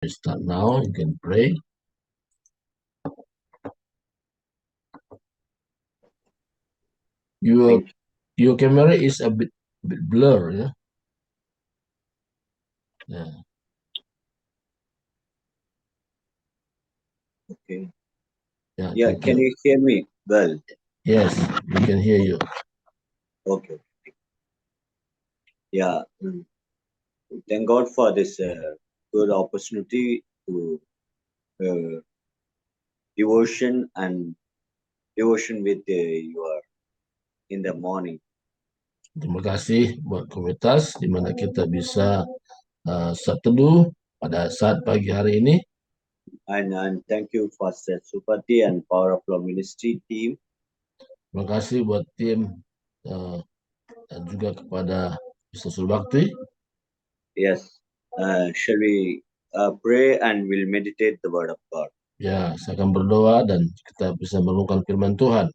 Start now. You can pray. Your camera is a bit blur, yeah. Yeah. Okay. Yeah. Yeah, can you hear me well? Yes, we can hear you. Okay. Yeah. Thank God for this good opportunity to uh, devotion with your in the morning. Terima kasih buat komunitas di mana kita bisa teduh pada saat pagi hari ini. And thank you for Seth Supati and Power of Law Ministry team. Terima kasih buat tim dan juga kepada Mr. Sulbakti. Yes. Shall we pray and we'll meditate the word of God? Ya, saya akan berdoa dan kita bisa merenungkan firman Tuhan.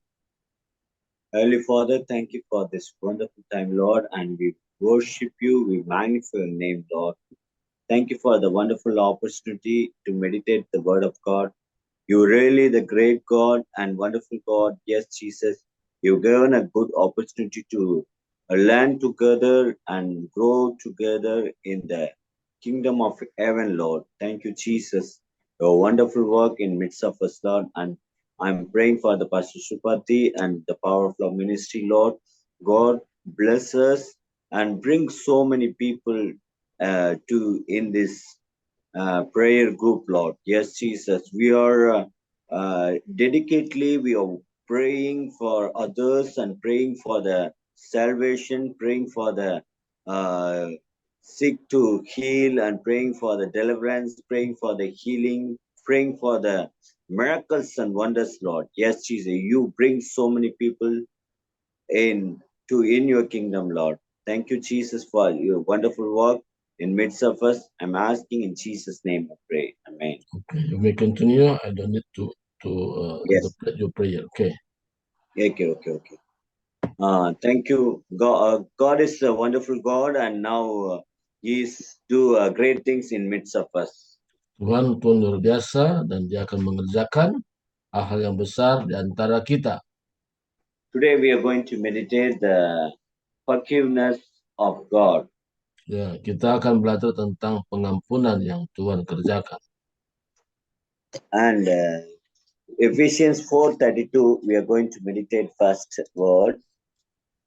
Heavenly Father, thank you for this wonderful time, Lord, and we worship you, we magnify your name, Lord. Thank you for the wonderful opportunity to meditate the word of God. You're really the great God and wonderful God. Yes, Jesus, you've given a good opportunity to learn together and grow together in the kingdom of heaven, Lord. Thank you, Jesus. Your wonderful work in midst of us, Lord. And I'm praying for the Pastor Supati and the Power of Love Ministry, Lord. God bless us and bring so many people to in this prayer group, Lord. Yes, Jesus, we are dedicatedly, we are praying for others and praying for the salvation, praying for the uh, sick to heal, and praying for the deliverance, praying for the healing, praying for the miracles and wonders, Lord. Yes, Jesus, you bring so many people in your kingdom, Lord. Thank you, Jesus, for your wonderful work in midst of us. I'm asking in Jesus' name I pray. Amen. Okay, you may continue. I don't need to Yes. interpret your prayer. Okay. Okay. Thank you. God is a wonderful God, and now He's do great things in midst of us. Tuhan luar biasa dan Dia akan mengerjakan hal-hal yang besar di antara kita. Today we are going to meditate the forgiveness of God. Ya, kita akan belajar tentang pengampunan yang Tuhan kerjakan. And Ephesians 4:32, we are going to meditate first word.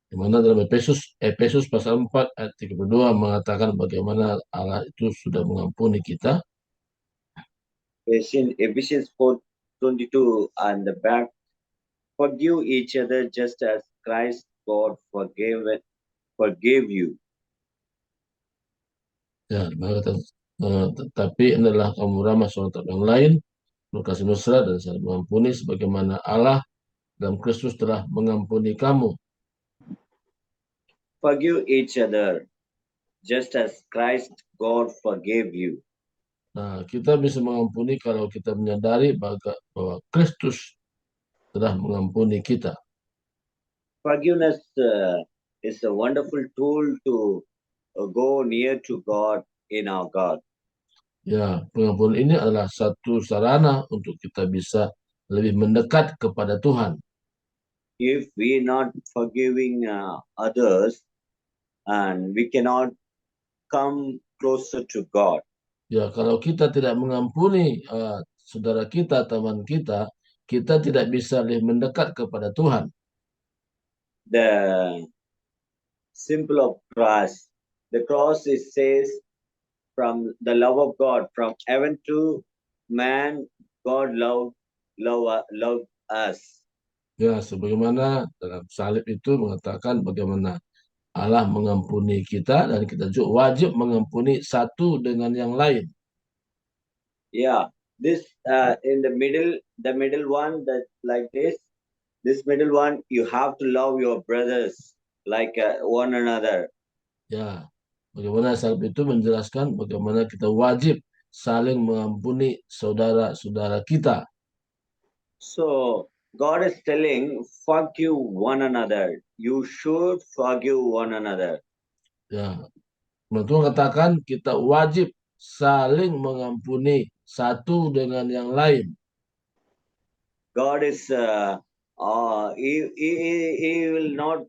Di mana dalam Efesus pasal 4 ayat 32 mengatakan bagaimana Allah itu sudah mengampuni kita. Ephesians 4:22 and the back, forgive each other just as Christ God forgave you. Ya, tetapi adalah kamu ramah seorang terhadap yang lain, berkasih mesra dan saling mengampuni sebagaimana Allah dalam Kristus telah mengampuni kamu. Forgive each other just as Christ God forgave you. Nah, kita bisa mengampuni kalau kita menyadari bahwa Kristus telah mengampuni kita. Forgiveness is a wonderful tool to go near to God in our God. Ya, pengampunan ini adalah satu sarana untuk kita bisa lebih mendekat kepada Tuhan. If we not forgiving others, and we cannot come closer to God. Ya, kalau kita tidak mengampuni saudara kita, teman kita, kita tidak bisa lebih mendekat kepada Tuhan. The symbol of cross, the cross is says from the love of God, from heaven to man, God loved us. Ya, sebagaimana dalam salib itu mengatakan bagaimana Allah mengampuni kita dan kita juga wajib mengampuni satu dengan yang lain. Yeah, this in the middle one that like this middle one, you have to love your brothers like one another. Ya, bagaimana salib itu menjelaskan bagaimana kita wajib saling mengampuni saudara-saudara kita. So God is telling, forgive one another. You should forgive one another. Ya, Tuhan katakan kita wajib saling mengampuni satu dengan yang lain. God is, he will not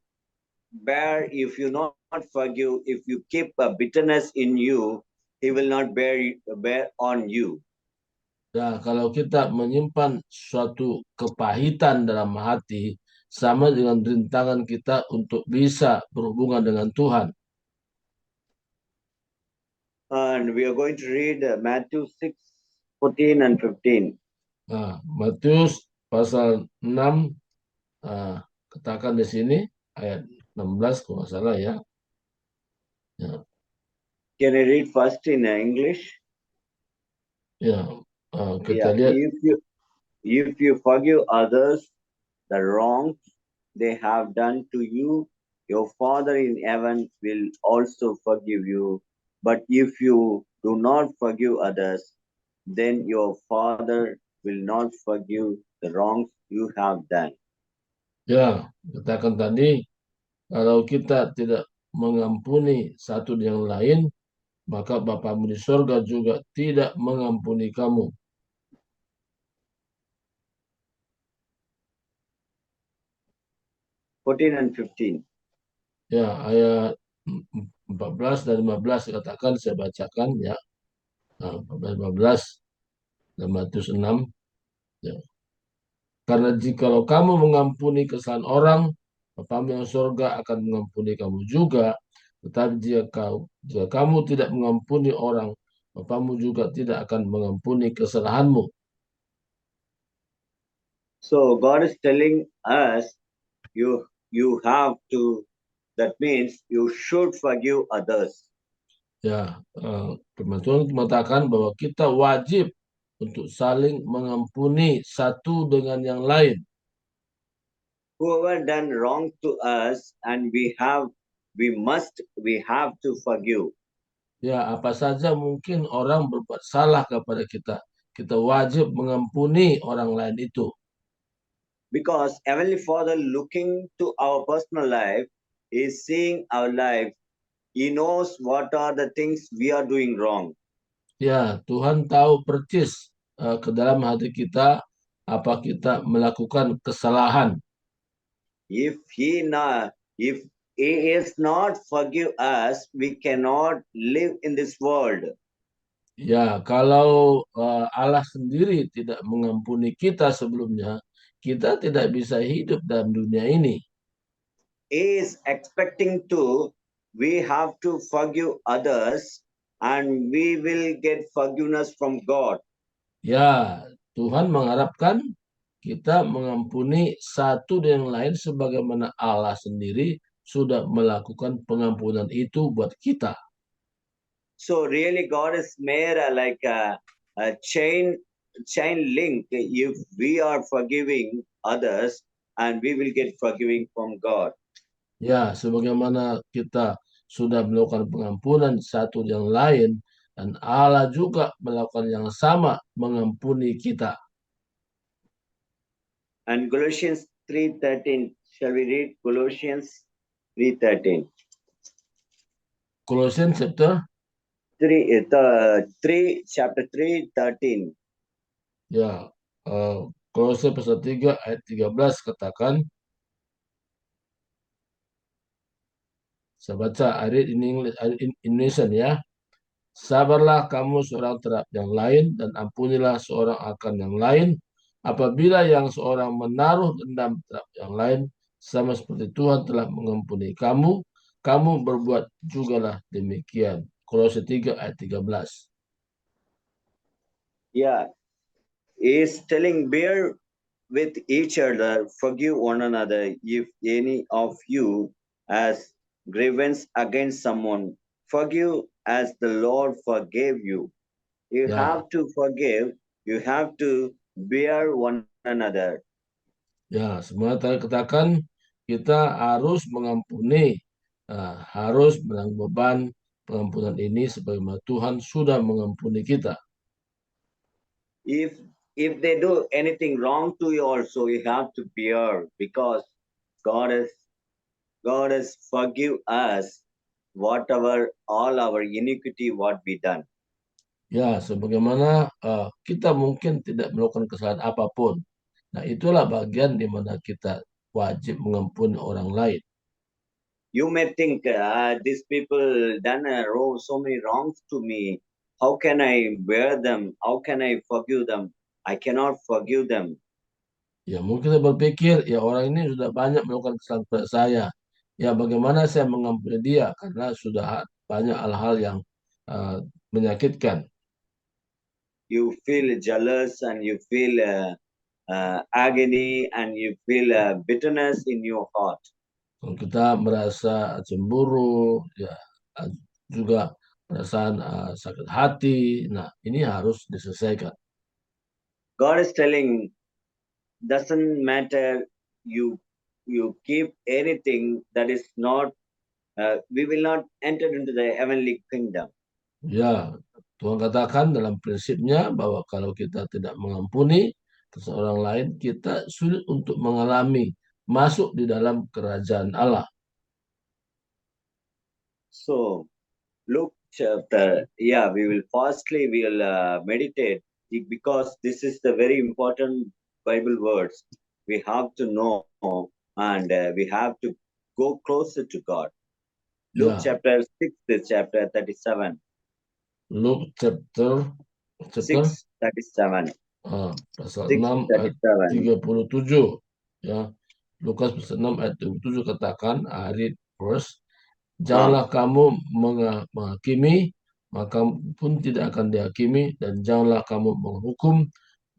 bear if you not forgive. If you keep a bitterness in you, he will not bear on you. Nah, kalau kita menyimpan suatu kepahitan dalam hati, sama dengan rintangan kita untuk bisa berhubungan dengan Tuhan. And we are going to read Matthew 6:14 and 15. Nah, Matius pasal 6, katakan di sini, ayat 16 kalau nggak salah ya. Ya, Can I read first in English? ya. Kita Yeah. lihat. If you forgive others the wrongs they have done to you, your Father in heaven will also forgive you. But if you do not forgive others, then your Father will not forgive the wrongs you have done. Ya, katakan tadi, kalau kita tidak mengampuni satu yang lain, maka Bapamu di sorga juga tidak mengampuni kamu. 14 and 15. Ya, ayat 14 dan 15 katakan, saya bacakan ya. 14 dan Matius 6. Ya. Karena jikalau kamu mengampuni kesalahan orang, Bapamu yang surga akan mengampuni kamu juga. Tetapi jika kamu tidak mengampuni orang, Bapamu juga tidak akan mengampuni kesalahanmu. So God is telling us you have to, that means you should forgive others. Ya, firman Tuhan mengatakan bahwa kita wajib untuk saling mengampuni satu dengan yang lain. Whoever done wrong to us, and we have to forgive. Ya, apa saja mungkin orang berbuat salah kepada kita, kita wajib mengampuni orang lain itu. Because Heavenly Father looking to our personal life is seeing our life. He knows what are the things we are doing wrong. Ya, Tuhan tahu persis ke dalam hati kita apa kita melakukan kesalahan. If if He is not forgive us, we cannot live in this world. Ya, kalau Allah sendiri tidak mengampuni kita sebelumnya, kita tidak bisa hidup dalam dunia ini. He is expecting to, we have to forgive others, and we will get forgiveness from God. Ya, Tuhan mengharapkan kita mengampuni satu dan yang lain sebagaimana Allah sendiri sudah melakukan pengampunan itu buat kita. So really, God has made like a chain link. If we are forgiving others, and we will get forgiving from God. Ya, sebagaimana kita sudah melakukan pengampunan satu yang lain, dan Allah juga melakukan yang sama mengampuni kita. And Colossians 3:13. Shall we read Colossians 3:13? Kolosian chapter 3, chapter 3:13. ya, Kolose pasal 3 ayat 13 katakan, saya baca ayat in Indonesian ya. Sabarlah kamu seorang terhadap yang lain dan ampunilah seorang akan yang lain. Apabila yang seorang menaruh dendam terhadap yang lain, sama seperti Tuhan telah mengampuni kamu, kamu berbuat jugalah demikian. Kolose 3 ayat 13. Yeah, he is telling, bear with each other, forgive one another. If any of you has grievance against someone, forgive as the Lord forgave you. You Ya, have to forgive. You have to bear one another. ya, semua tadi katakan kita harus mengampuni, harus menanggung beban pengampunan ini sebagaimana Tuhan sudah mengampuni kita. If they do anything wrong to you, also you have to bear, because God has forgive us whatever all our iniquity what we done. Ya, sebagaimana kita mungkin tidak melakukan kesalahan apapun. Nah, itulah bagian di mana kita wajib mengampuni orang lain. You may think these people done so many wrongs to me. How can I bear them? How can I forgive them? I cannot forgive them. Ya, mungkin saya berpikir, ya orang ini sudah banyak melakukan kesalahan kepada saya. Ya, bagaimana saya mengampuni dia? Karena sudah banyak hal-hal yang uh, menyakitkan. You feel jealous and you feel agony and you feel bitterness in your heart. Kalau kita merasa cemburu, ya juga perasaan sakit hati. Nah, ini harus diselesaikan. God is telling, doesn't matter you you keep anything that is not we will not enter into the heavenly kingdom. Ya, Tuhan katakan dalam prinsipnya bahwa kalau kita tidak mengampuni seseorang lain, kita sulit untuk mengalami masuk di dalam kerajaan Allah. So Luke chapter, we will meditate because this is the very important Bible words. We have to know and we have to go closer to God. Luke Ya, chapter 6, this chapter 37. Luke chapter 6, 37. pasal 6, 6 ayat 37. 37. Ya, Lukas pasal 6 ayat 37 katakan, read verse, Ah, janganlah kamu menghakimi, maka pun tidak akan dihakimi, dan janganlah kamu menghukum,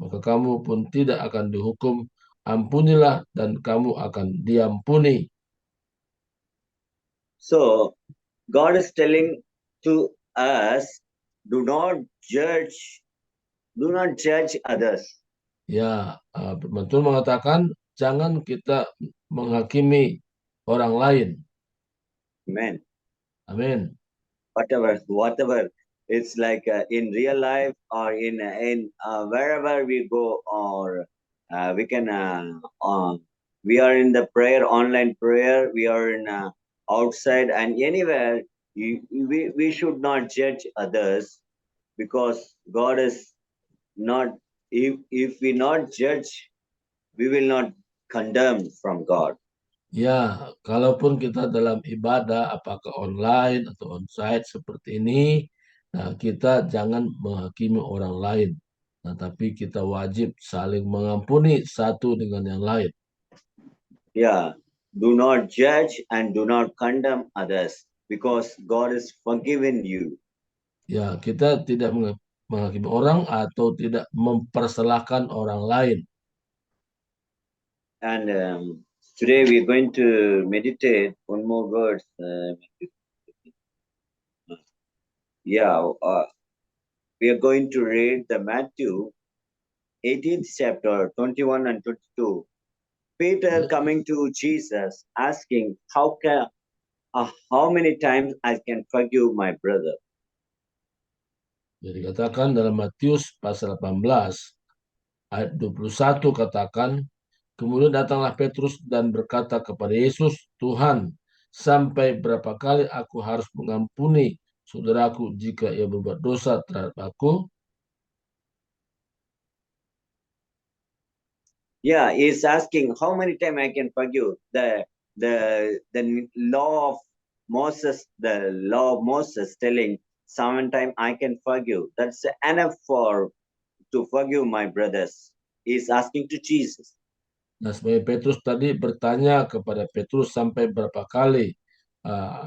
maka kamu pun tidak akan dihukum. Ampunilah dan kamu akan diampuni. so God is telling to us, do not judge, do not judge others. Ya, Tuhan mengatakan jangan kita menghakimi orang lain. Amen. Amin. Whatever it's like in real life or in wherever we go, or we can we are in the prayer, online prayer, we are in outside and anywhere, we should not judge others, because God is not, if we not judge, we will not condemn from God. Ya, kalaupun kita dalam ibadah, apakah online atau onsite seperti ini, nah kita jangan menghakimi orang lain. Nah, tapi kita wajib saling mengampuni satu dengan yang lain. Yeah, do not judge and do not condemn others, because God is forgiven you. Ya, kita tidak menghakimi orang atau tidak mempersalahkan orang lain. And today we're going to meditate one more verse. We are going to read the Matthew 18th chapter 21 and 22. Peter coming to Jesus asking, how many times I can forgive my brother? Jadi katakan dalam Matius pasal 18 ayat 21 katakan, kemudian datanglah Petrus dan berkata kepada Yesus, Tuhan, sampai berapa kali aku harus mengampuni saudaraku jika ia berbuat dosa terhadap aku? Yeah, he's asking how many times I can forgive. The law of Moses telling 7 times I can forgive. That's enough to forgive my brothers. He's asking to Jesus. Nah, sebagai Petrus tadi bertanya kepada Petrus sampai berapa kali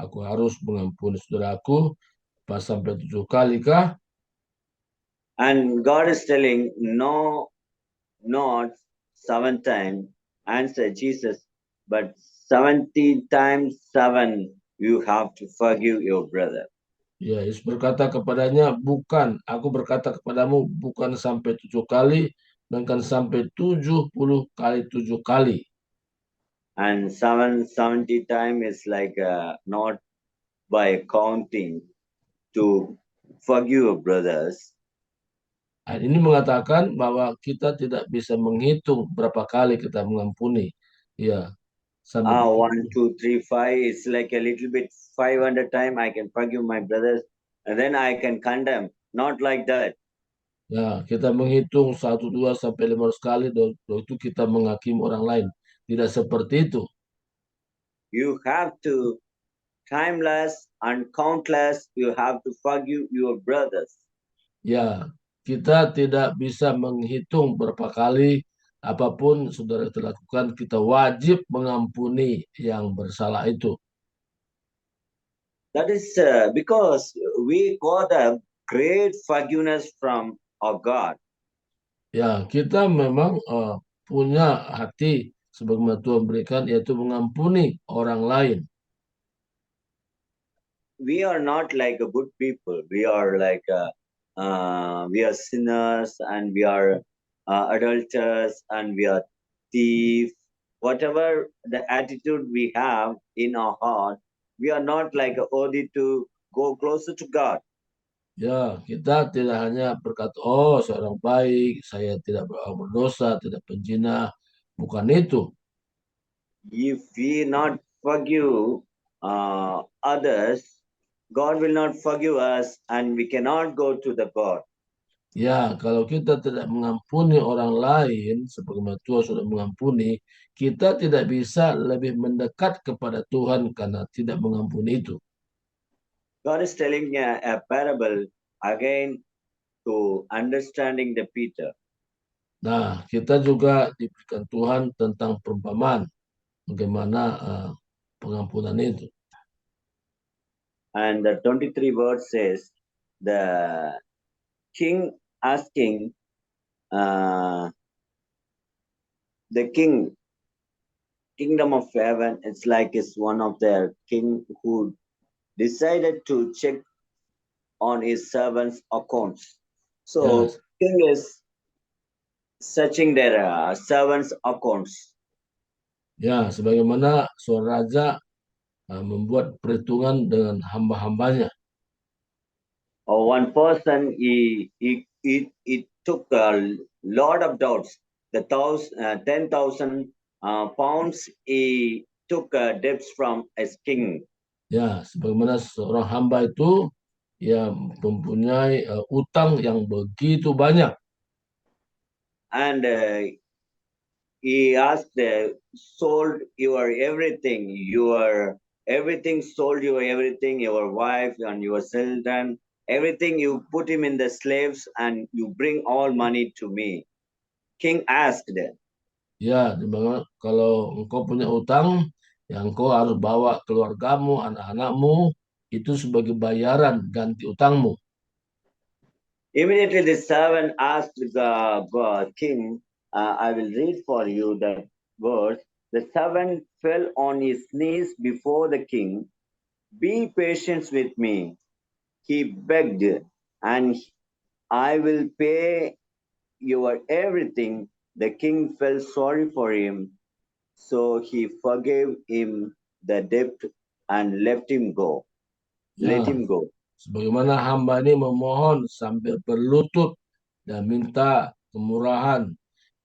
aku harus mengampuni saudaraku? Pas sampai 7 kali kah? And God is telling, no, not 7 times. Answer Jesus, but 70 times 7, you have to forgive your brother. Ya, Yesus berkata kepadanya, bukan, aku berkata kepadamu, bukan sampai 7 kali, melainkan sampai 70 kali 7 kali. And 770 times is like not by counting to forgive your brothers. Ayat ini mengatakan bahwa kita tidak bisa menghitung berapa kali kita mengampuni. Ya, sampai 1, 2, 3, 5. It's like a little bit 500 times I can forgive my brothers, and then I can condemn. Not like that. Ya, kita menghitung 1, 2 sampai 500 kali, itu kita menghakimi orang lain. Tidak seperti itu. You have to timeless and countless. You have to forgive your brothers. Ya, kita tidak bisa menghitung berapa kali apapun saudara itu lakukan, kita wajib mengampuni yang bersalah itu. That is because we got a great forgiveness from our God. Ya, kita memang punya hati sebagaimana Tuhan berikan, yaitu mengampuni orang lain. We are not like a good people. We are like we are sinners, and we are adulterers, and we are thief. Whatever the attitude we have in our heart, we are not like worthy to go closer to God. Ya, kita tidak hanya berkata, oh seorang baik, saya tidak berdosa, tidak penjina. Bukan itu. If we not forgive others, God will not forgive us, and we cannot go to the God. Ya, kalau kita tidak mengampuni orang lain, sebagaimana Tuhan sudah mengampuni, kita tidak bisa lebih mendekat kepada Tuhan karena tidak mengampuni itu. God is telling a parable again to understanding the Peter. Nah, kita juga diberikan Tuhan tentang perumpamaan bagaimana pengampunan itu. And the 23 verse says, the king asking the kingdom of heaven, it's like it's one of their king who decided to check on his servants' accounts. So Ya, king is searching their servants' accounts. ya, sebagaimana seorang raja membuat perhitungan dengan hamba-hambanya. Or one person, he took a lot of doubts. The 10,000 pounds he took debts from his king. Ya, sebagaimana seorang hamba itu ya mempunyai utang yang begitu banyak. And he asked, sold your everything, your everything, sold your everything, your wife and your children, everything, you put him in the slaves, and you bring all money to me. King asked, Ya, dimana kalau engkau punya utang, yang engkau harus bawa keluargamu, anak-anakmu, itu sebagai bayaran ganti utangmu. immediately the servant asked the king, I will read for you that verse. The servant fell on his knees before the king. Be patient with me, he begged, and I will pay your everything. The king felt sorry for him, so he forgave him the debt and let him go. Let Ya, him go. sebagaimana hamba ini memohon sambil berlutut dan minta kemurahan,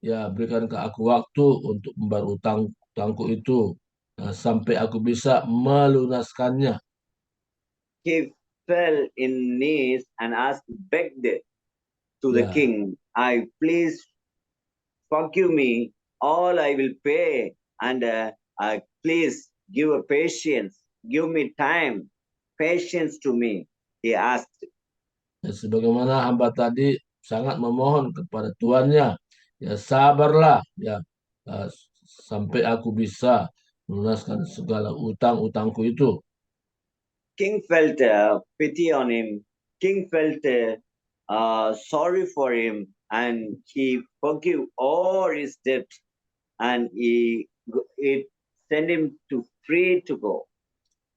ya berikan ke aku waktu untuk membayar utangku itu, sampai aku bisa melunaskannya. He fell in knees and begged to the Ya, king, I please forgive me, all I will pay, and please give a patience, give me time, patience to me. He asked. ya, sebagaimana hamba tadi sangat memohon kepada tuannya, ya sabarlah, ya eh, sampai aku bisa melunaskan segala utang-utangku itu. King felt pity on him. King felt sorry for him, and he forgave all his debt, and it sent him to free to go.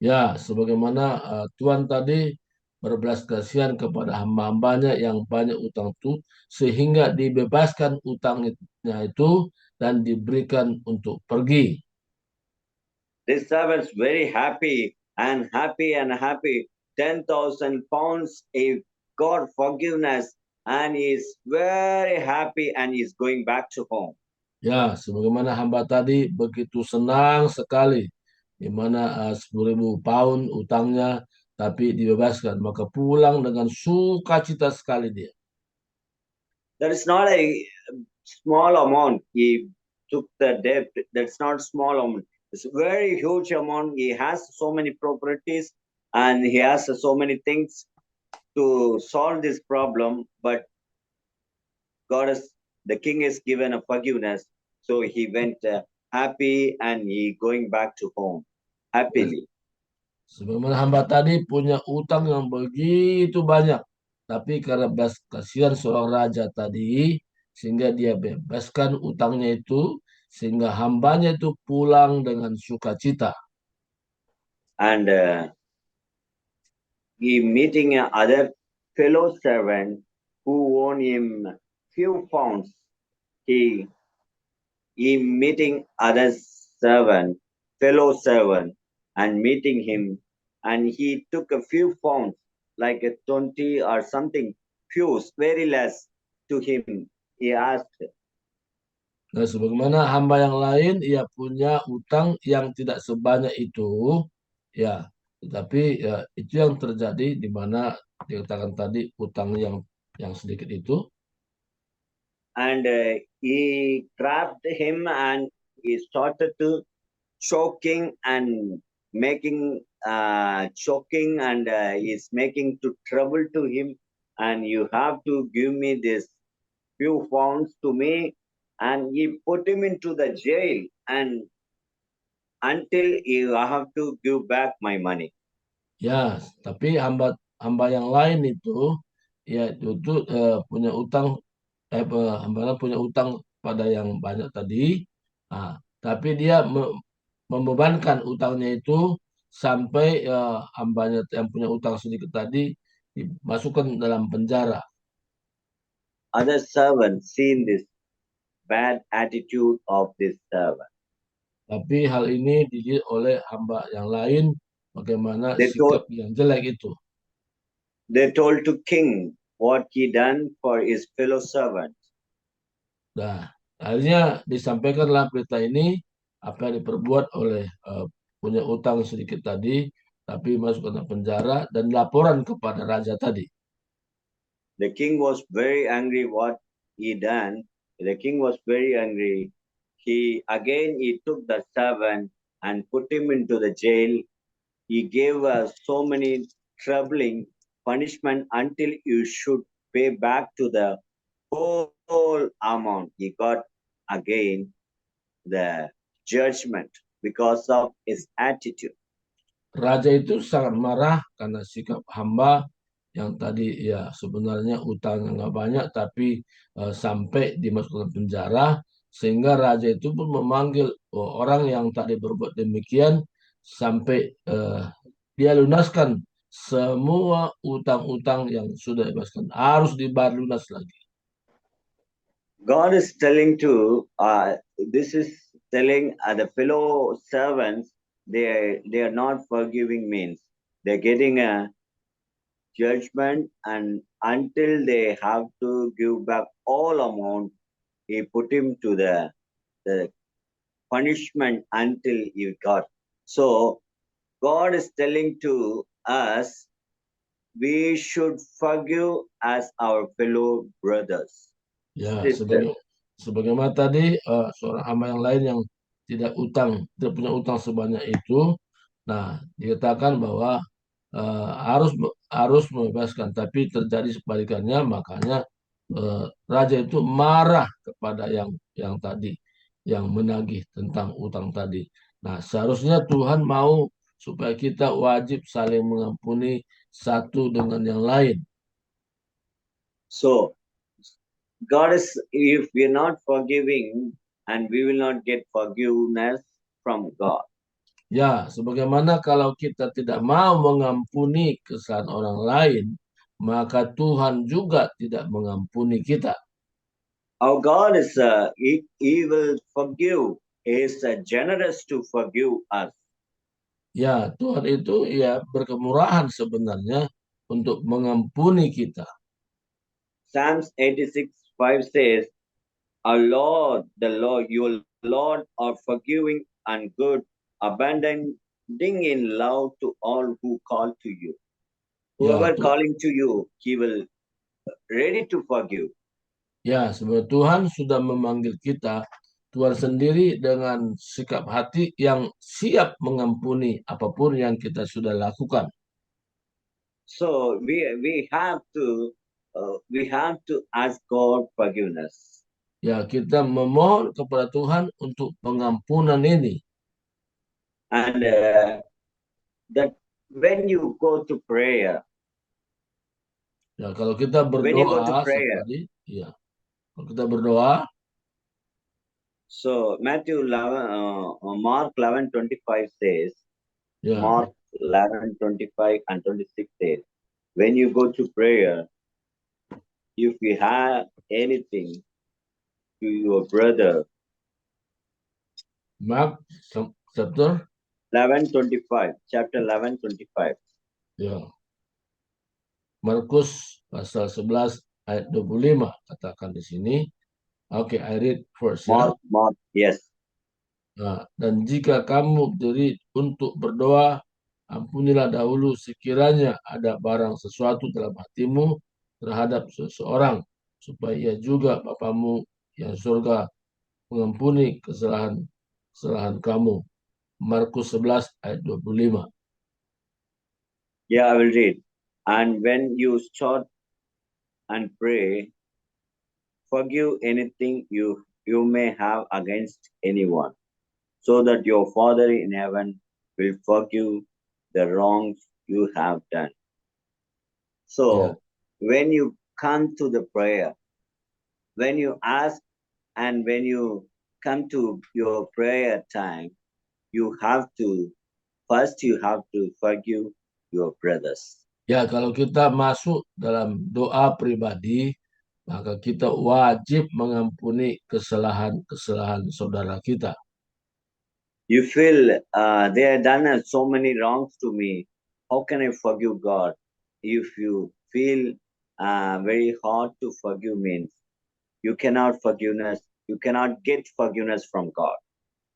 Ya, sebagaimana Tuhan tadi berbelas kasihan kepada hamba-hambanya yang banyak utang itu, sehingga dibebaskan utangnya itu dan diberikan untuk pergi. This servant's very happy and happy and happy. 10,000 pounds, he got forgiveness, and he's very happy, and he's going back to home. Ya, sebagaimana hamba tadi begitu senang sekali, di mana 10.000 pound utangnya tapi dibebaskan, maka pulang dengan sukacita sekali dia. That is not a small amount. He took the debt. That's not small amount. It's a very huge amount. He has so many properties and he has so many things to solve this problem. But God has, the king is given a forgiveness. So he went happy and he going back to home happily. Sebagaimana hamba tadi punya utang yang begitu banyak, tapi karena belas kasihan seorang raja tadi, sehingga dia bebaskan utangnya itu, sehingga hambanya itu pulang dengan sukacita. And he meeting other fellow servant who own him few pounds. He meeting other servant, fellow servant, and meeting him, and he took a few pounds, like a 20 or something, few, very less to him. He asked, Nah, sebagaimana hamba yang lain, ia punya utang yang tidak sebanyak itu, ya, tetapi ya, itu yang terjadi di mana dikatakan tadi utang yang sedikit itu. and he grabbed him and he started to choking and making choking and is making to trouble to him, and you have to give me this few pounds to me, and he put him into the jail and until you have to give back my money. Ya, tapi hamba yang lain itu, ya itu punya utang, hamba punya utang pada yang banyak tadi. Nah, tapi dia membebankan utangnya itu sampai hambanya yang punya utang sedikit tadi dimasukkan dalam penjara. Other servants seen this bad attitude of this servant. Tapi hal ini dilihat oleh hamba yang lain, bagaimana They told sikap yang jelek itu. they told to king what he done for his fellow servants. Nah, akhirnya disampaikanlah berita ini, apa yang diperbuat oleh punya utang sedikit tadi, tapi masuk ke penjara dan laporan kepada raja tadi. The king was very angry what he done. The king was very angry. He took the servant and put him into the jail. He gave so many troubling punishment until you should pay back to the whole amount. He got again the judgment because of his attitude. Raja itu sangat marah karena sikap hamba yang tadi ya sebenarnya utangnya nggak banyak, tapi sampai dimasukkan penjara, sehingga raja itu pun memanggil orang yang tadi berbuat demikian sampai dia lunaskan semua utang-utang yang sudah dibebaskan, harus dibayar lunas lagi. God is telling to this is telling the fellow servants they are not forgiving means they're getting a judgment, and until they have to give back all amount, he put him to the punishment until he got. So God is telling to us we should forgive as our fellow brothers, Ya, sisters. sebagaimana tadi seorang hamba yang lain yang tidak punya utang sebanyak itu, nah dikatakan bahwa harus membebaskan, tapi terjadi sebalikannya, makanya raja itu marah kepada yang tadi, yang menagih tentang utang tadi. Nah, seharusnya Tuhan mau supaya kita wajib saling mengampuni satu dengan yang lain. So God is, if we're not forgiving, and we will not get forgiveness from God. Ya, sebagaimana kalau kita tidak mau mengampuni kesalahan orang lain, maka Tuhan juga tidak mengampuni kita. Our God is, he will forgive. He is generous to forgive us. Ya, Tuhan itu ya berkemurahan sebenarnya untuk mengampuni kita. Psalms 86:5 says, our Lord, the Lord, your Lord are forgiving and good, abandoning in love to all who call to you. Whoever Ya, calling to you, he will ready to forgive. ya, sebenarnya Tuhan sudah memanggil kita, Tuhan sendiri dengan sikap hati yang siap mengampuni apapun yang kita sudah lakukan. So we have to ask God forgiveness. Ya, kita memohon kepada Tuhan untuk pengampunan ini. And that when you go to prayer, Ya, kalau kita when you go to berdoa, prayer, tadi, ya, kalau kita berdoa, so Mark 11:25 says, ya, Mark 11:25 and 26 says, when you go to prayer, if you have anything to your brother, Mark chapter, 11:25, chapter 11:25. ya, Markus pasal 11 ayat 25 katakan di sini. Oke, I read first ya. Mark, yes. Nah, dan jika kamu berdiri untuk berdoa, ampunilah dahulu sekiranya ada barang sesuatu dalam hatimu terhadap seseorang, supaya ia juga Bapamu yang surga mengampuni kesalahan kamu. Markus 11 ayat 25. Yeah, I will read. And when you start and pray, forgive anything you may have against anyone, so that your Father in heaven will forgive the wrongs you have done. Ya, So when you come to the prayer, when you ask and when you come to your prayer time, you have to forgive your brothers. ya, kalau kita masuk dalam doa pribadi, maka kita wajib mengampuni kesalahan-kesalahan saudara kita. You feel they have done so many wrongs to me. How can I forgive God? If you feel very hard to forgive means you cannot get forgiveness from God.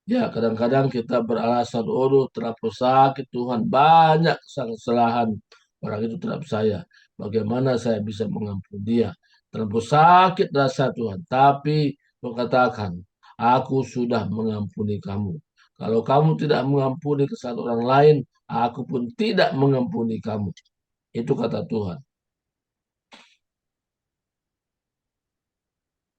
Ya, kadang-kadang kita beralasan, oh, terlalu sakit Tuhan, banyak kesalahan orang itu terhadap saya. Bagaimana saya bisa mengampuni dia? Terlalu sakit rasa Tuhan, tapi Tuhan katakan, aku sudah mengampuni kamu. Kalau kamu tidak mengampuni kesalahan orang lain, aku pun tidak mengampuni kamu. Itu kata Tuhan.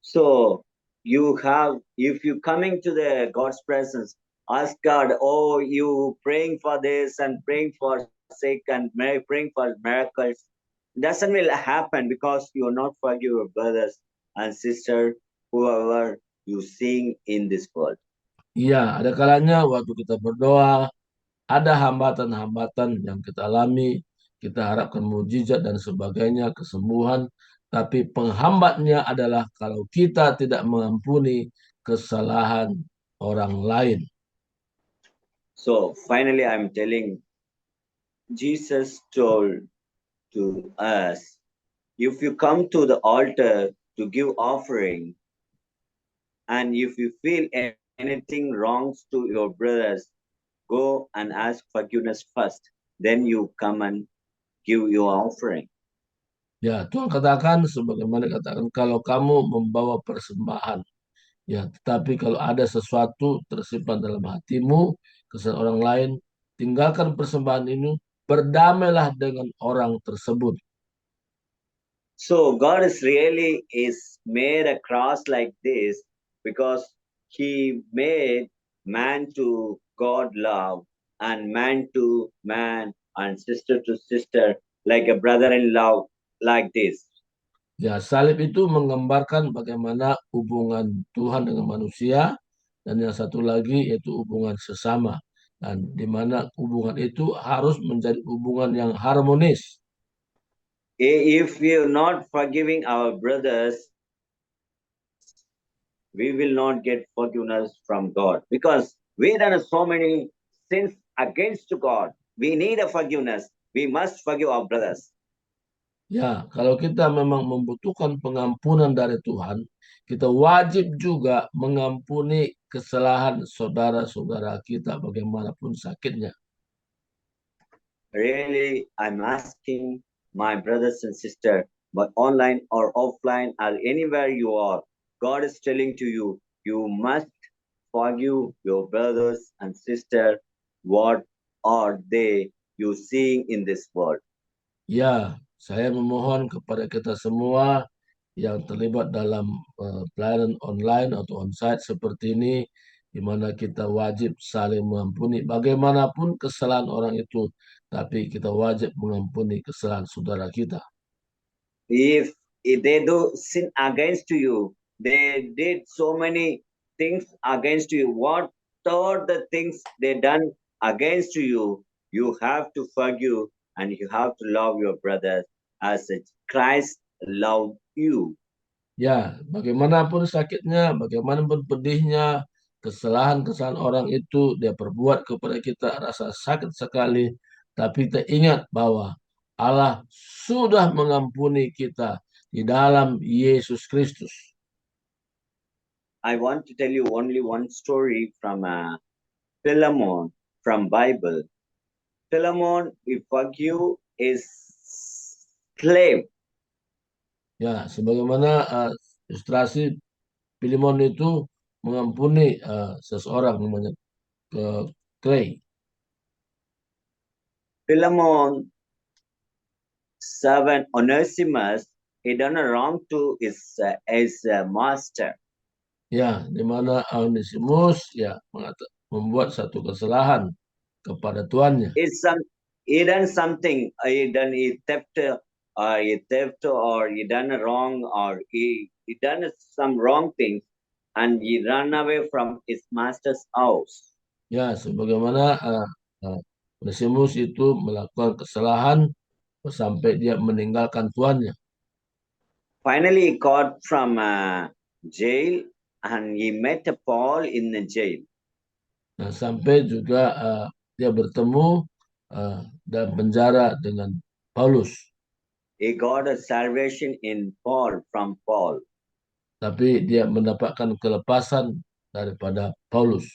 So if you coming to the God's presence, ask God, oh, you praying for this and praying for sick and praying for miracles. Doesn't will happen because you are not forgive your brothers and sister, whoever you seeing in this world. Iya, ada kalanya waktu kita berdoa, ada hambatan-hambatan yang kita alami, kita harapkan mujizat dan sebagainya, kesembuhan, tapi penghambatnya adalah kalau kita tidak mengampuni kesalahan orang lain. So finally, I'm telling Jesus told to us, if you come to the altar to give offering, and if you feel anything wrongs to your brothers, go and ask forgiveness first. Then you come and give your offering. Ya, Tuhan katakan sebagaimana katakan kalau kamu membawa persembahan, ya, tetapi kalau ada sesuatu tersimpan dalam hatimu, kesalahan orang lain, tinggalkan persembahan ini, berdamailah dengan orang tersebut. So God is made a cross like this because he made man to God love and man to man and sister to sister like a brother in love like this. Ya, salib itu menggambarkan bagaimana hubungan Tuhan dengan manusia, dan yang satu lagi yaitu hubungan sesama. Dan di mana hubungan itu harus menjadi hubungan yang harmonis. If we are not forgiving our brothers, we will not get forgiveness from God because we done so many sins against God. We need a forgiveness. We must forgive our brothers. Ya, kalau kita memang membutuhkan pengampunan dari Tuhan, kita wajib juga mengampuni kesalahan saudara-saudara kita bagaimanapun sakitnya. Really, I'm asking my brothers and sisters, but online or offline or anywhere you are, God is telling to you, you must forgive your brothers and sisters. What are they you seeing in this world? Ya, saya memohon kepada kita semua yang terlibat dalam pelayanan online atau onsite seperti ini, di mana kita wajib saling mengampuni bagaimanapun kesalahan orang itu, tapi kita wajib mengampuni kesalahan saudara kita. If they do sin against you, they did so many things against you. What are the things they done against you? You have to forgive and you have to love your brothers as Christ loved you. Ya, bagaimanapun sakitnya, bagaimanapun pedihnya, kesalahan-kesalahan orang itu dia perbuat kepada kita rasa sakit sekali, tapi kita ingat bahwa Allah sudah mengampuni kita di dalam Yesus Kristus. I want to tell you only one story from Philemon from Bible. Philemon, if forgive is slave. Ya, sebagaimana ilustrasi Filemon itu mengampuni seseorang namanya Clay. Philemon servant Onesimus, he done a wrong to his master. Ya, di mana Onesimus ya membuat satu kesalahan kepada tuannya. It's some he done something. He theft or he done a wrong or he done some wrong things and he ran away from his master's house. Ya, sebagaimana Onesimus itu melakukan kesalahan sampai dia meninggalkan tuannya. Finally, he got from jail and he met Paul in the jail. Nah, sampai juga dia bertemu dalam penjara dengan Paulus. He got a salvation in Paul from Paul. Tapi dia mendapatkan kelepasan daripada Paulus.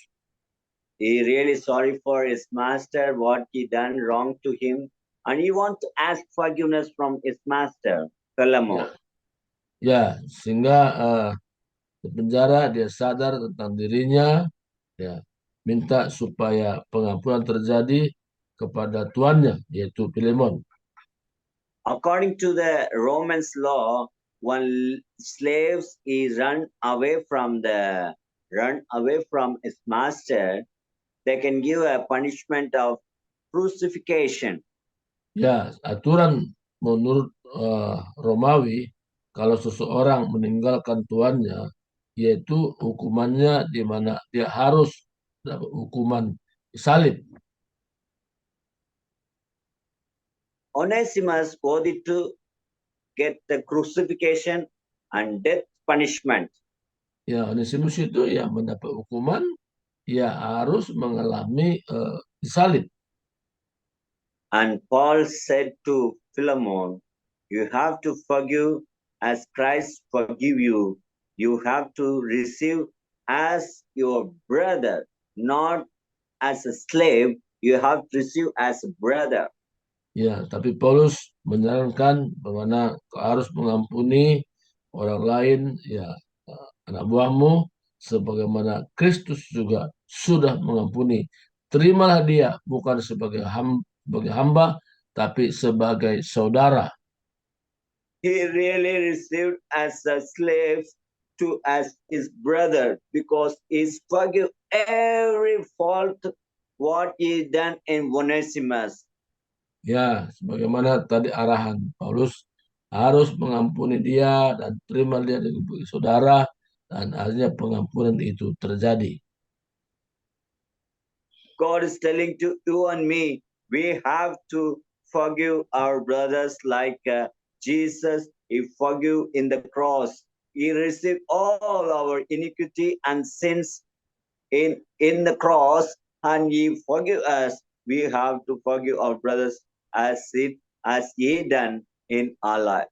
He really sorry for his master, what he done wrong to him, and he want to ask forgiveness from his master, Philemon. Ya, sehingga di penjara dia sadar tentang dirinya, ya, minta supaya pengampunan terjadi kepada tuannya, yaitu Filemon. According to the Romans law, when slaves is run away from his master, they can give a punishment of crucifixion. Ya, aturan menurut Romawi, kalau seseorang meninggalkan tuannya, yaitu hukumannya di mana dia harus dapat hukuman salib. Onesimus wanted to get the crucifixion and death punishment. Ya, Onesimus itu ya mendapat hukuman, ya harus mengalami disalib. And Paul said to Philemon, you have to forgive as Christ forgive you. You have to receive as your brother, not as a slave. You have to receive as a brother. Ya, tapi Paulus menyarankan bagaimana kau harus mengampuni orang lain, ya anak buahmu, sebagaimana Kristus juga sudah mengampuni. Terimalah dia bukan sebagai hamba, tapi sebagai saudara. He really received as a slave to as his brother because he forgive every fault what he done in Onesimus. Ya, sebagaimana tadi arahan Paulus harus mengampuni dia dan terima dia sebagai saudara, dan akhirnya pengampunan itu terjadi. God is telling to you and me, we have to forgive our brothers like Jesus. He forgive in the cross. He received all our iniquity and sins in the cross, and He forgive us. We have to forgive our brothers as He done in our life.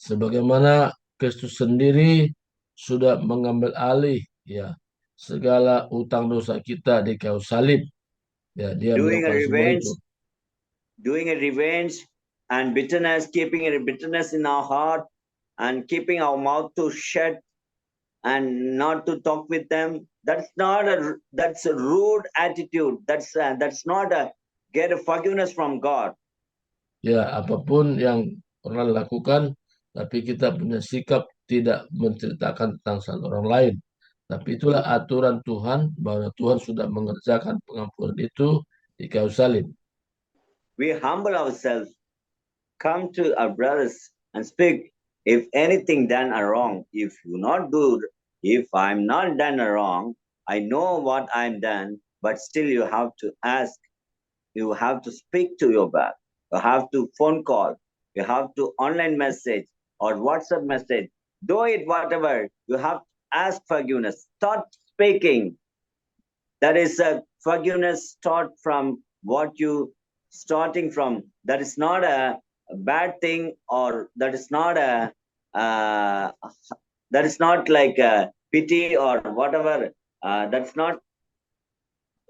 Sebagaimana Kristus sendiri sudah mengambil alih ya segala utang dosa kita di kayu salib. Ya, dia Doing a melakukan semua revenge, itu. doing a revenge and bitterness, keeping a bitterness in our heart and keeping our mouth to shut and not to talk with them. That's a rude attitude. That's not a get a forgiveness from God. Ya, apapun yang orang lakukan, tapi kita punya sikap tidak menceritakan tentang salah orang lain. Tapi itulah aturan Tuhan, bahwa Tuhan sudah mengerjakan pengampunan itu di kayu salib. We humble ourselves, come to our brothers and speak. If anything done wrong, if you not do, if I'm not done wrong, I know what I'm done, but still you have to ask. You have to speak to your back. You have to phone call. You have to online message or WhatsApp message. Do it whatever. You have to ask forgiveness. Start speaking. That is a forgiveness start from what you starting from. That is not a bad thing, or that is not a uh, that is not like a pity or whatever. That's not,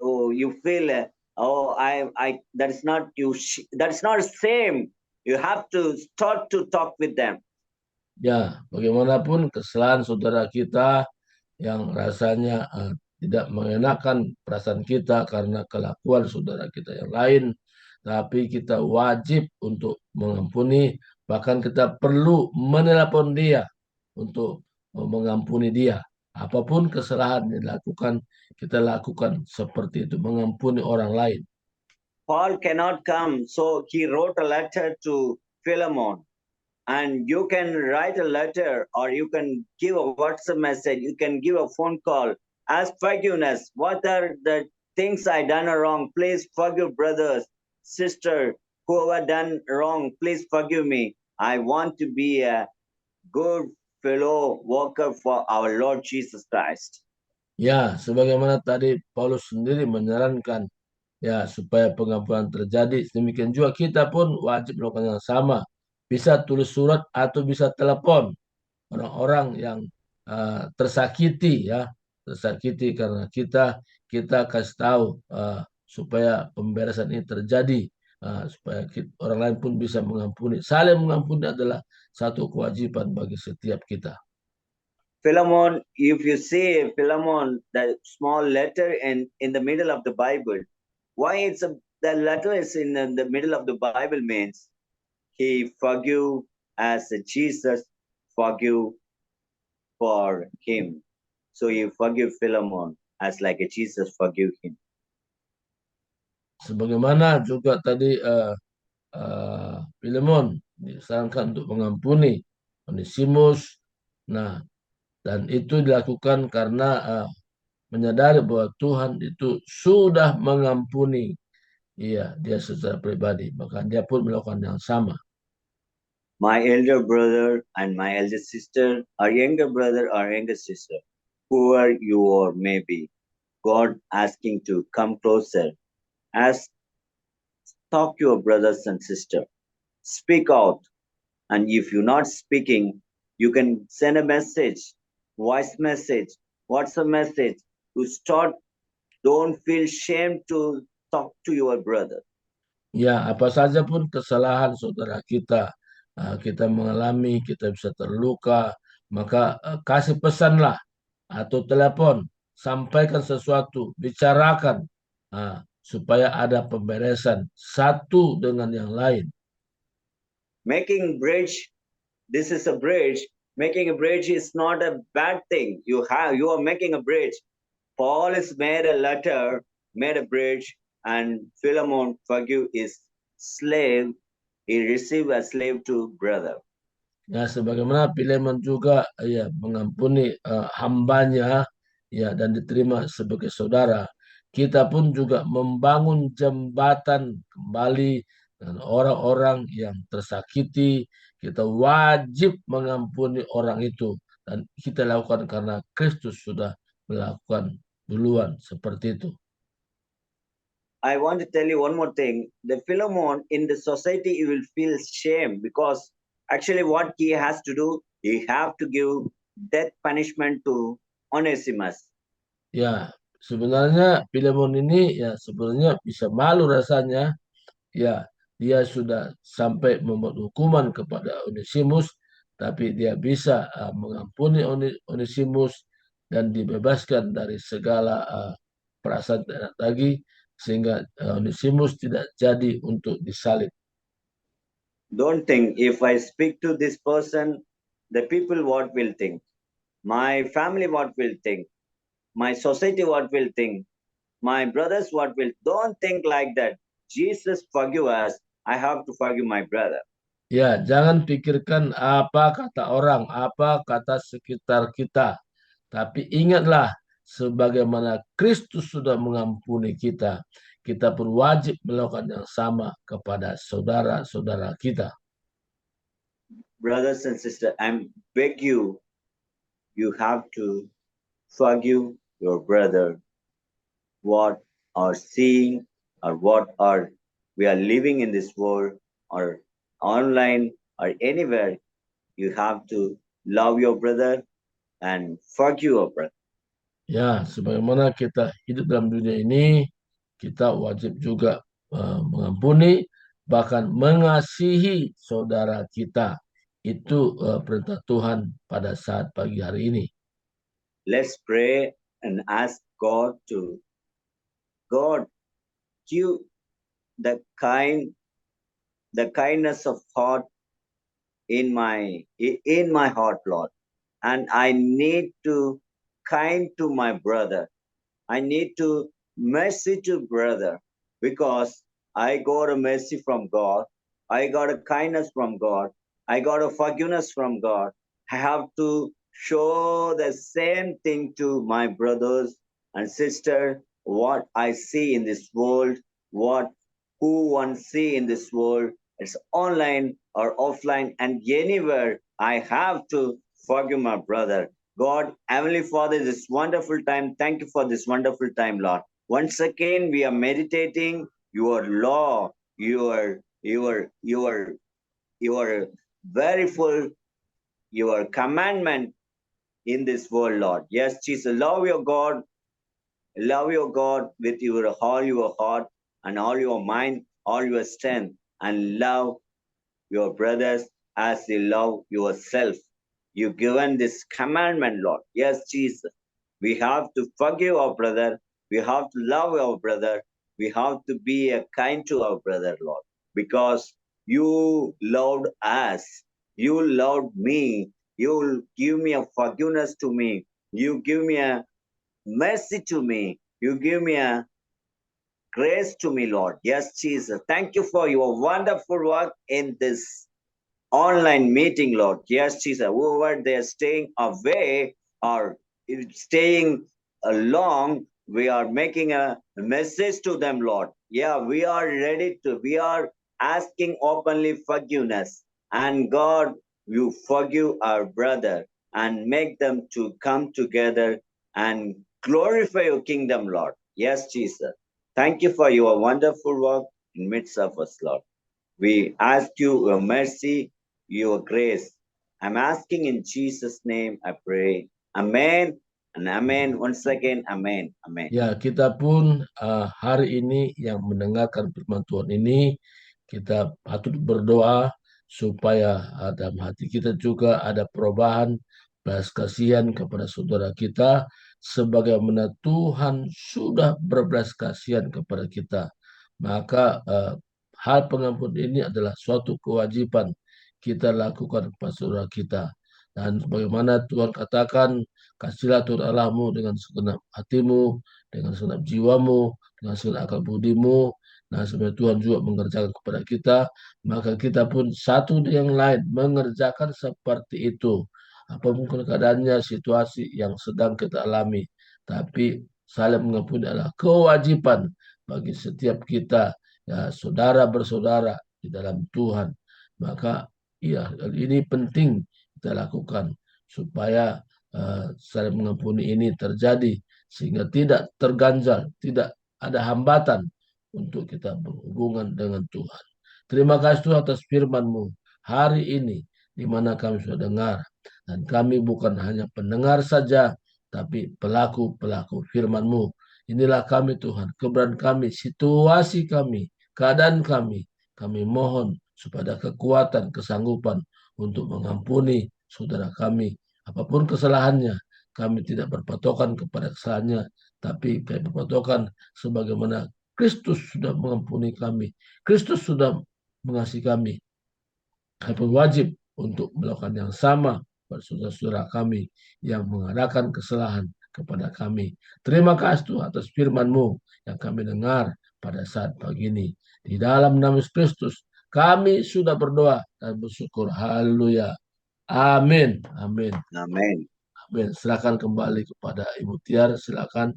oh, you feel, oh, I that is not you that is not same. You have to start to talk with them. Ya, bagaimanapun kesalahan saudara kita yang rasanya tidak mengenakan perasaan kita karena kelakuan saudara kita yang lain, tapi kita wajib untuk mengampuni, bahkan kita perlu menelepon dia untuk mengampuni dia. Apapun kesalahan yang dilakukan, kita lakukan seperti itu, mengampuni orang lain. Paul cannot come, so he wrote a letter to Philemon. And you can write a letter, or you can give a WhatsApp message, you can give a phone call, ask forgiveness. What are the things I done wrong? Please forgive brothers, sister, whoever done wrong, please forgive me. I want to be a good fellow worker for our Lord Jesus Christ. Ya, sebagaimana tadi Paulus sendiri menyarankan, ya, supaya pengampunan terjadi, demikian juga kita pun wajib melakukan yang sama. Bisa tulis surat atau bisa telepon orang-orang yang tersakiti, ya, tersakiti karena kita kasih tahu supaya pemberesan ini terjadi, supaya orang lain pun bisa mengampuni. Saling mengampuni adalah satu kewajiban bagi setiap kita. Philemon, if you see Philemon, the small letter in the middle of the Bible, why the letter is in the middle of the Bible means he forgive as Jesus forgive for him. So you forgive Philemon as like a Jesus forgive him. Sebagaimana juga tadi Filemon disarankan untuk mengampuni Onesimus. Nah, dan itu dilakukan karena menyadari bahwa Tuhan itu sudah mengampuni dia secara pribadi, maka dia pun melakukan yang sama. My elder brother and my elder sister, or younger brother or younger sister, whoever you are maybe, God asking to come closer. Talk to your brothers and sister. Speak out. And if you're not speaking, you can send a message, voice message, WhatsApp message to start. Don't feel shame to talk to your brother. Ya, apa saja pun kesalahan saudara kita, kita mengalami, kita bisa terluka, maka kasih pesanlah atau telepon, sampaikan sesuatu, bicarakan supaya ada pemberesan satu dengan yang lain. Making bridge, this is a bridge. Making a bridge is not a bad thing. You are making a bridge. Paul has made a letter, made a bridge, and Philemon forgive his slave. He received a slave to brother. Ya, sebagaimana Filemon juga ya mengampuni hambanya, ya, dan diterima sebagai saudara. Kita pun juga membangun jembatan kembali dengan orang-orang yang tersakiti. Kita wajib mengampuni orang itu, dan kita lakukan karena Kristus sudah melakukan duluan seperti itu. I want to tell you one more thing. The Philemon in the society, he will feel shame because actually what he has to do, he have to give death punishment to Onesimus. Ya, sebenarnya Filemon ini ya sebenarnya bisa malu rasanya, ya, dia sudah sampai membuat hukuman kepada Onesimus, tapi dia bisa mengampuni Onesimus dan dibebaskan dari segala perasaan tidak lagi, sehingga Onesimus tidak jadi untuk disalib. Don't think if I speak to this person, the people what will think, my family what will think, my society what will think, my brothers what will. Don't think like that. Jesus forgive us. I have to forgive my brother. Ya, jangan pikirkan apa kata orang, apa kata sekitar kita. Tapi ingatlah, sebagaimana Kristus sudah mengampuni kita, kita pun wajib melakukan yang sama kepada saudara-saudara kita. Brothers and sisters, I beg you, you have to forgive your brother. What are seeing or what are we are living in this world or online or anywhere, you have to love your brother and forgive your brother. Ya, sebagaimana kita hidup dalam dunia ini, kita wajib juga mengampuni, bahkan mengasihi saudara kita. Itu perintah Tuhan pada saat pagi hari ini. Let's pray and ask God to God give the kindness of heart in my heart, Lord. And I need to kind to my brother. I need to mercy to brother because I got a mercy from God. I got a kindness from God. I got a forgiveness from God. I have to show the same thing to my brothers and sister. What I see in this world, what who one see in this world, it's online or offline and anywhere. I have to forgive my brother. God, Heavenly Father, this wonderful time. Thank you for this wonderful time, Lord. Once again, we are meditating your law, your very full, your commandment in this world, Lord. Yes, Jesus, love your God with all your heart and all your mind, all your strength, and love your brothers as you love yourself. You given this commandment, Lord. Yes, Jesus. We have to forgive our brother. We have to love our brother. We have to be kind to our brother, Lord, because you loved us. You loved me. You give me a forgiveness to me. You give me a mercy to me. You give me a grace to me, Lord. Yes, Jesus. Thank you for your wonderful work in this online meeting, Lord. Yes, Jesus. Whoever they're staying away or staying along, we are making a message to them, Lord. Yeah, we are ready to, we are asking openly forgiveness. And God, you forgive our brother and make them to come together and glorify your kingdom, Lord. Yes, Jesus. Thank you for your wonderful work in midst of us, Lord. We ask you your mercy, your grace. I'm asking in Jesus' name, I pray. Amen and amen. Once again, amen. Amen. Ya, kita pun hari ini yang mendengarkan firman Tuhan ini, kita patut berdoa supaya dalam hati kita juga ada perubahan, belas kasihan kepada saudara kita, sebagaimana Tuhan sudah berbelas kasihan kepada kita. Maka hal pengampun ini adalah suatu kewajiban kita lakukan kepada saudara kita. Dan bagaimana Tuhan katakan, kasihlah Tuhan Allahmu dengan segenap hatimu, dengan segenap jiwamu, dengan segenap akal budimu. Nah, sebenarnya Tuhan juga mengerjakan kepada kita, maka kita pun satu dengan yang lain mengerjakan seperti itu. Apa mungkin keadaannya, situasi yang sedang kita alami, tapi saling mengampuni adalah kewajiban bagi setiap kita, ya, saudara bersaudara di dalam Tuhan. Maka ya, ini penting kita lakukan supaya saling mengampuni ini terjadi sehingga tidak terganjal, tidak ada hambatan untuk kita berhubungan dengan Tuhan. Terima kasih Tuhan atas firman-Mu hari ini di mana kami sudah dengar, dan kami bukan hanya pendengar saja tapi pelaku-pelaku firman-Mu. Inilah kami Tuhan, keberadaan kami, situasi kami, keadaan kami. Kami mohon supaya kekuatan, kesanggupan untuk mengampuni saudara kami. Apapun kesalahannya, kami tidak berpatokan kepada kesalahannya, tapi kami berpatokan sebagaimana Kristus sudah mengampuni kami. Kristus sudah mengasihi kami. Kami wajib untuk melakukan yang sama pada saudara-saudara kami yang mengadakan kesalahan kepada kami. Terima kasih Tuhan atas firman-Mu yang kami dengar pada saat pagi ini. Di dalam nama Yesus Kristus, kami sudah berdoa dan bersyukur. Haleluya. Amin. Amin. Amen. Amin. Silakan kembali kepada Ibu Tiar. Silakan,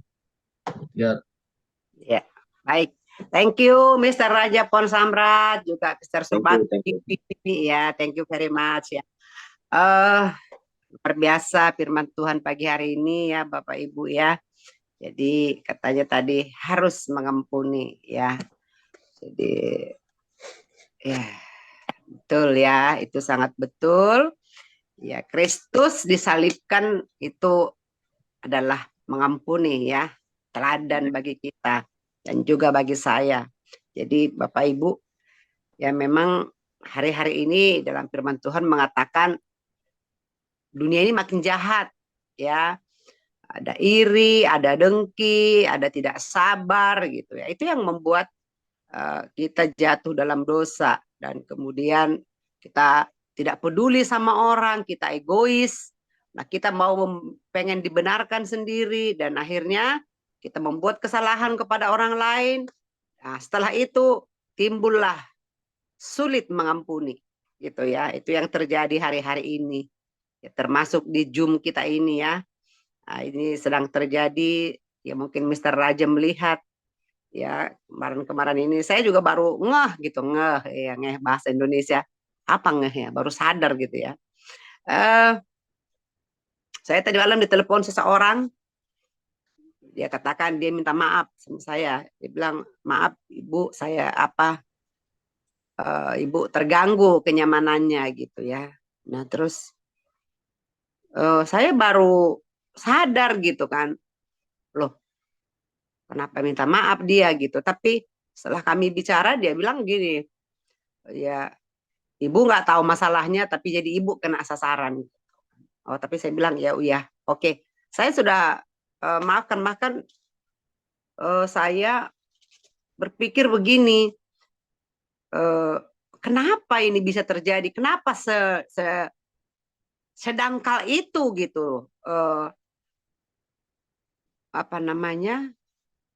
Ibu Tiar. Ya, baik. Thank you, Mr. Raja Pon Samrat, juga Mr. Sobat. Thank you. Ya, thank you very much ya. Luar biasa firman Tuhan pagi hari ini ya, Bapak Ibu ya. Jadi katanya tadi harus mengampuni ya. Jadi ya betul ya, itu sangat betul. Ya, Kristus disalibkan itu adalah mengampuni ya, teladan bagi kita dan juga bagi saya. Jadi Bapak Ibu, ya memang hari-hari ini dalam firman Tuhan mengatakan dunia ini makin jahat ya. Ada iri, ada dengki, ada tidak sabar gitu ya. Itu yang membuat kita jatuh dalam dosa dan kemudian kita tidak peduli sama orang, kita egois. Nah, kita mau pengen dibenarkan sendiri dan akhirnya kita membuat kesalahan kepada orang lain. Nah, setelah itu timbullah sulit mengampuni gitu ya. Itu yang terjadi hari-hari ini. Ya, termasuk di Zoom kita ini ya. Nah, ini sedang terjadi, ya mungkin Mr. Raja melihat ya kemarin-kemarin ini saya juga baru ngeh gitu, ngeh bahasa Indonesia apa ngeh ya, baru sadar gitu ya. Saya tadi malam ditelepon seseorang, dia katakan dia minta maaf sama saya, dia bilang maaf Ibu, saya Ibu terganggu kenyamanannya gitu ya. Nah terus saya baru sadar gitu kan, loh kenapa minta maaf dia gitu. Tapi setelah kami bicara dia bilang gini, ya Ibu nggak tahu masalahnya tapi jadi Ibu kena sasaran. Oh tapi saya bilang ya oke. Saya sudah makan saya berpikir begini, kenapa ini bisa terjadi? Kenapa sedangkal itu gitu? Apa namanya?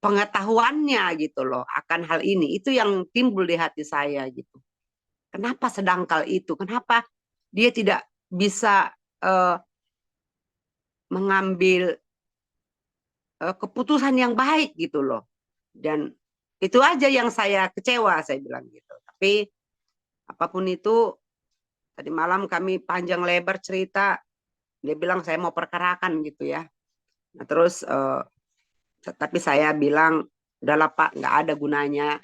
Pengetahuannya gitu loh akan hal ini. Itu yang timbul di hati saya gitu. Kenapa sedangkal itu? Kenapa dia tidak bisa mengambil keputusan yang baik gitu loh. Dan itu aja yang saya kecewa, saya bilang gitu. Tapi apapun itu, tadi malam kami panjang lebar cerita, dia bilang saya mau perkarakan gitu ya. Nah terus tapi saya bilang udahlah Pak, nggak ada gunanya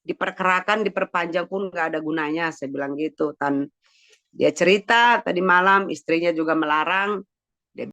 diperkerakan, diperpanjang pun nggak ada gunanya, saya bilang gitu. Dan dia cerita tadi malam istrinya juga melarang,